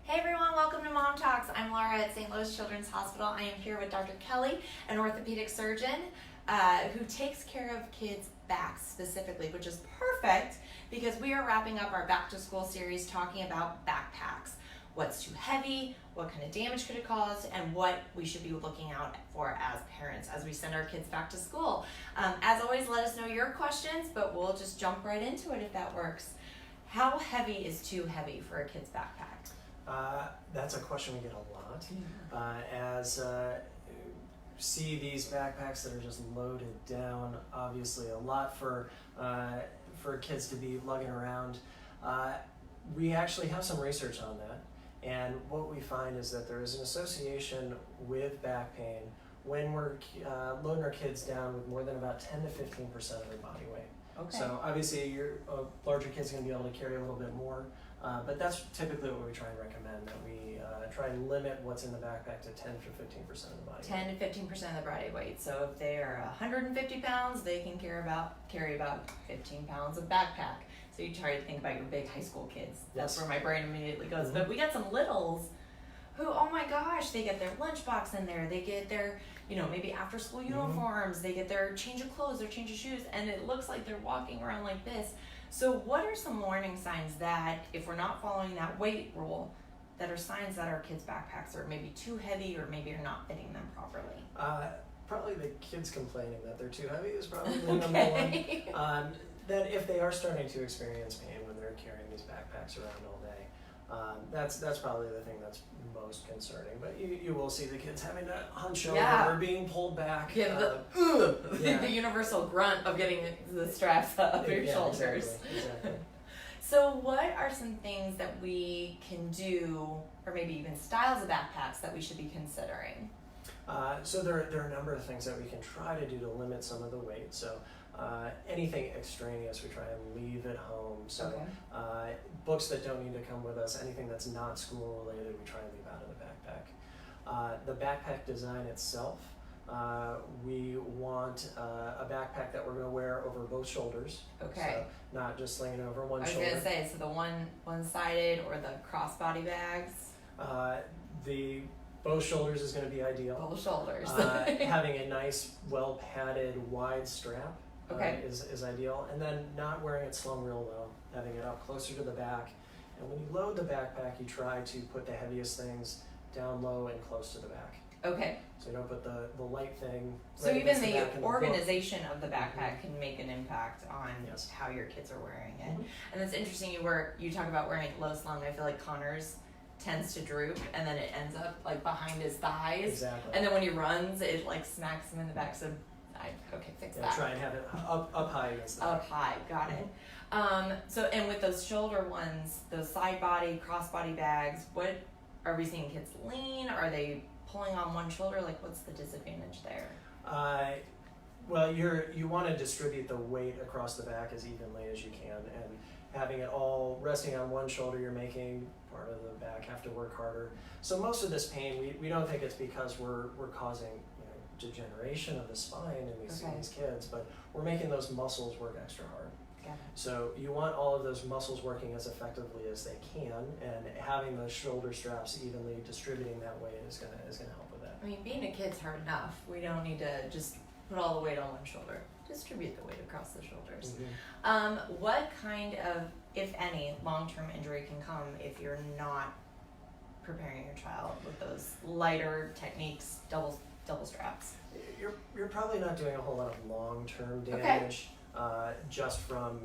Hey everyone, welcome to Mom Talks. I'm Laura at St. Louis Children's Hospital. I am here with Dr. Kelly, an orthopedic surgeon who takes care of kids' backs specifically, which is perfect because we are wrapping up our back to school series talking about backpacks. What's too heavy, what kind of damage could it cause, and what we should be looking out for as parents as we send our kids back to school. As always, let us know your questions, but we'll just jump right into it if that works. How heavy is too heavy for a kid's backpack? That's a question we get a lot. As see these backpacks that are just loaded down, obviously a lot for kids to be lugging around. We actually have some research on that, and what we find is that there is an association with back pain when we're loading our kids down with more than about 10 to 15% of their body weight. Okay. So obviously your larger kid's going to be able to carry a little bit more, but that's typically what we try and recommend, that we try and limit what's in the backpack to 10 to 15% of the body 10 to 15% of the body weight. So if they are 150 pounds, they can carry about 15 pounds of backpack. So you try to think about your big high school kids. That's Yes. where my brain immediately goes. Mm-hmm. But we got some littles who, oh my gosh, they get their lunchbox in there. They get their, maybe after school uniforms. They get their change of clothes, their change of shoes, and it looks like they're walking around like this. So what are some warning signs that, if we're not following that weight rule, that are signs that our kids' backpacks are maybe too heavy or maybe are not fitting them properly? Probably the kids complaining that they're too heavy is probably number one. That if they are starting to experience pain when they're carrying these backpacks around all day, that's probably the thing that's most concerning. But you will see the kids having to hunch over or being pulled back. Yeah, the universal grunt of getting the straps up your shoulders. Exactly. So what are some things that we can do, or maybe even styles of backpacks that we should be considering? So there are a number of things that we can try to do to limit some of the weight. So anything extraneous we try and leave at home. So books that don't need to come with us, anything that's not school related, we try and leave out of the backpack. The backpack design itself, we want a backpack that we're going to wear over both shoulders. Okay. So not just slinging over one shoulder. I was going to say, so the one-sided or the crossbody bags? The both shoulders is going to be ideal. Both shoulders. Having a nice, well padded, wide strap is ideal, and then not wearing it slung real low, having it up closer to the back. And when you load the backpack, you try to put the heaviest things down low and close to the back. Okay. So you don't put the light thing. So right even the the organization of the backpack can make an impact on Yes. how your kids are wearing it. Mm-hmm. And it's interesting you talk about wearing it low slung. I feel like Connor's tends to droop and then it ends up like behind his thighs. Exactly. And then when he runs, it like smacks him in the back. So fix that. Try and have it up high against the back. Up high, got it. So and with those shoulder ones, those side body, cross body bags, what are we seeing kids lean? Are they pulling on one shoulder? Like what's the disadvantage there? Well, you want to distribute the weight across the back as evenly as you can, and having it all resting on one shoulder, you're making part of the back have to work harder. So most of this pain, we don't think it's because we're causing degeneration of the spine in these kids, but we're making those muscles work extra hard. Got it. So you want all of those muscles working as effectively as they can, and having those shoulder straps evenly distributing that weight is gonna help with that. I mean, being a kid's hard enough. We don't need to just put all the weight on one shoulder. Distribute the weight across the shoulders. Mm-hmm. What kind of, if any, long-term injury can come if you're not preparing your child with those lighter techniques, double straps? You're probably not doing a whole lot of long-term damage just from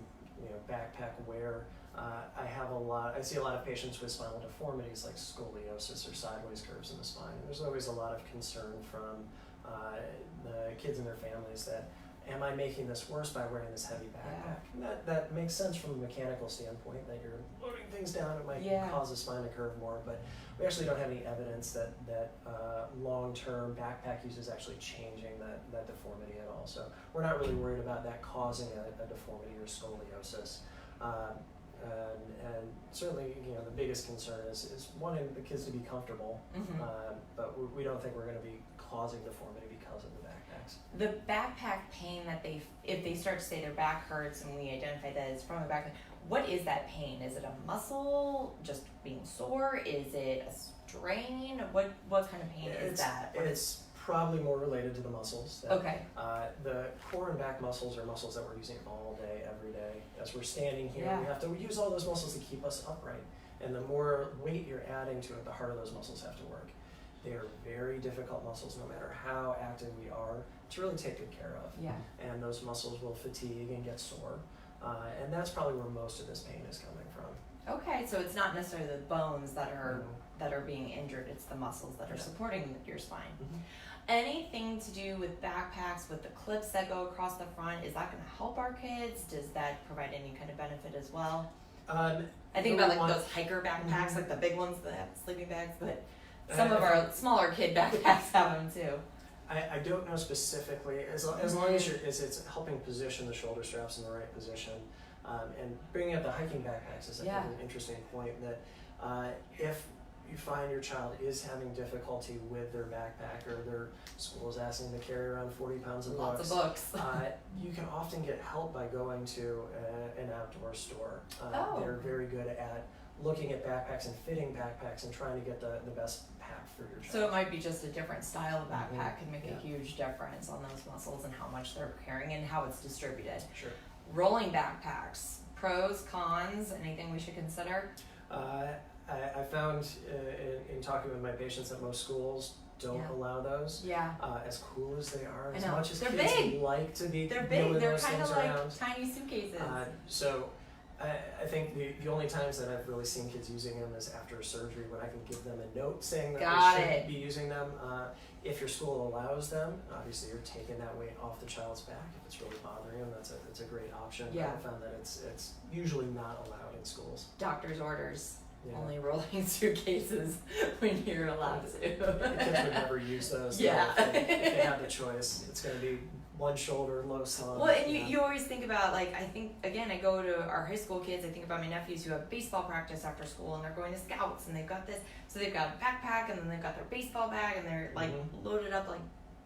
backpack wear. I see a lot of patients with spinal deformities like scoliosis or sideways curves in the spine. And there's always a lot of concern from the kids and their families that, am I making this worse by wearing this heavy backpack? And that makes sense from a mechanical standpoint, that you're loading things down, it might cause the spine to curve more, but we actually don't have any evidence that long-term backpack use is actually changing that deformity at all. So we're not really worried about that causing a deformity or scoliosis. And certainly, the biggest concern is wanting the kids to be comfortable, but we don't think we're going to be causing deformity because of the backpacks. The backpack pain that if they start to say their back hurts and we identify that it's from the backpack, what is that pain? Is it a muscle just being sore? Is it a strain? What kind of pain is that? It's probably more related to the muscles. Okay. The core and back muscles are muscles that we're using all day, every day. As we're standing here, Yeah. we have to use all those muscles to keep us upright. And the more weight you're adding to it, the harder those muscles have to work. They are very difficult muscles, no matter how active we are, to really take good care of. Yeah. And those muscles will fatigue and get sore. And that's probably where most of this pain is coming from. Okay, so it's not necessarily the bones that are Mhm. that are being injured, it's the muscles that are Yeah. supporting your spine. Mhm. Anything to do with backpacks, with the clips that go across the front, is that going to help our kids? Does that provide any kind of benefit as well? I think about like those hiker backpacks, Mhm. like the big ones that have sleeping bags, but some of I our smaller kid backpacks have them too. I don't know specifically, as long as it's helping position the shoulder straps in the right position. And bringing up the hiking backpacks is, I think, an interesting point, that if you find your child is having difficulty with their backpack, or their school is asking them to carry around 40 pounds of Lots books, of books. you can often get help by going to an outdoor store. Oh. They're very good at looking at backpacks and fitting backpacks and trying to get the best pack for your child. So it might be just a different style of backpack can make Yeah. a huge difference on those muscles and how much they're carrying and how it's distributed. Sure. Rolling backpacks, pros, cons, anything we should consider? I found in talking with my patients that most schools don't Yeah. allow those. Yeah. As cool as they are, I as know. much as They're kids big. like to be They're wheeling big, they're those kind things of like around. tiny suitcases. So I think the only times that I've really seen kids using them is after surgery, when I can give them a note saying that Got they it. shouldn't be using them. If your school allows them, obviously you're taking that weight off the child's back. If it's really bothering them, that's a great option. Yeah. But I found that it's usually not allowed in schools. Doctor's orders. Yeah. Only rolling suitcases when you're allowed The kids to. would never use those. though, Yeah. if they have the choice, it's going to be one shoulder, low slung. Well, and you always think about, like, I think, again, I go to our high school kids, I think about my nephews who have baseball practice after school and they're going to scouts and they've got this, so they've got a backpack and then they've got their baseball bag and they're like Mhm. loaded up like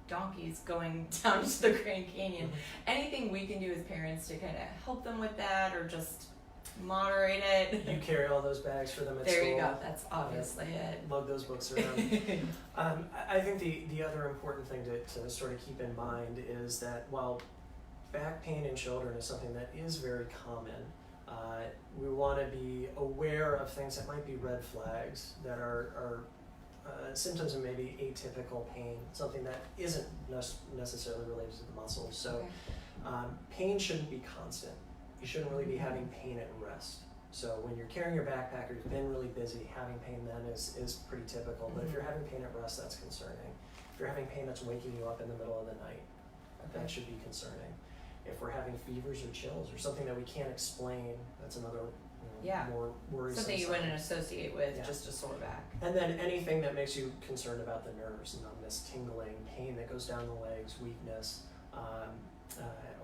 donkeys going down to the Grand Canyon. Mhm. Anything we can do as parents to kind of help them with that or just moderate it. You carry all those bags for them at There school. you go, that's obviously it. Lug those books around. I think the other important thing to sort of keep in mind is that while back pain in children is something that is very common, we want to be aware of things that might be red flags, that are symptoms of maybe atypical pain, something that isn't necessarily related to the muscles. So pain shouldn't be constant. You shouldn't really be having pain at rest. So when you're carrying your backpack or you've been really busy, having pain then is pretty typical. But if you're having pain at rest, that's concerning. If you're having pain that's waking you up in the middle of the night, that should be concerning. If we're having fevers or chills or something that we can't explain, that's another more worrisome Something you sign. wouldn't associate with Yeah. just a sore back. And then anything that makes you concerned about the nerves, numbness, tingling, pain that goes down the legs, weakness,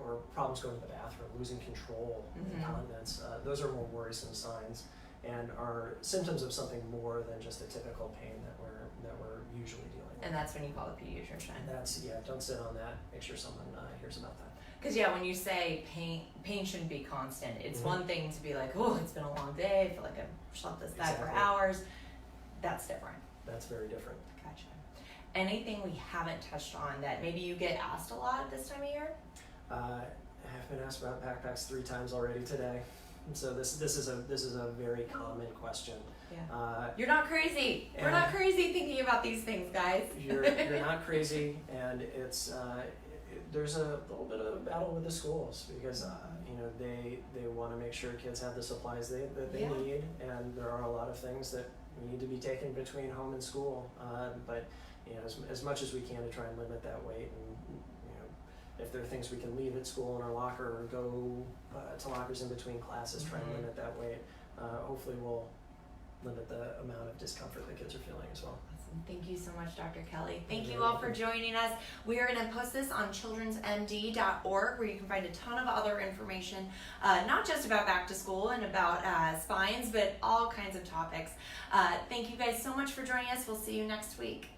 or problems going to the bathroom, losing control, incontinence, those are more worrisome signs and are symptoms of something more than just the typical pain that we're usually dealing with. And that's when you call the pediatrician. And that's, don't sit on that, make sure someone hears about that. Because when you say pain shouldn't be constant, it's Mhm. one thing to be like, oh, it's been a long day, I feel like I've slept this bad for Exactly. hours. That's different. That's very different. Gotcha. Anything we haven't touched on that maybe you get asked a lot this time of year? I've been asked about backpacks 3 times already today, and so this is a very common question. Yeah. You're not crazy. We're and- not crazy thinking about these things, guys. You're not crazy, and it's there's a little bit of a battle with the schools because they want to make sure kids have the supplies that they Yeah. need, and there are a lot of things that need to be taken between home and school. But as much as we can to try and limit that weight, and if there are things we can leave at school in our locker or go to lockers in between classes, try and limit that weight. Hopefully, we'll limit the amount of discomfort that kids are feeling as well. Awesome. Thank you so much, Dr. Kelly. Thank You're you all for welcome. joining us. We are going to post this on childrensmd.org where you can find a ton of other information, not just about back to school and about spines, but all kinds of topics. Thank you guys so much for joining us. We'll see you next week.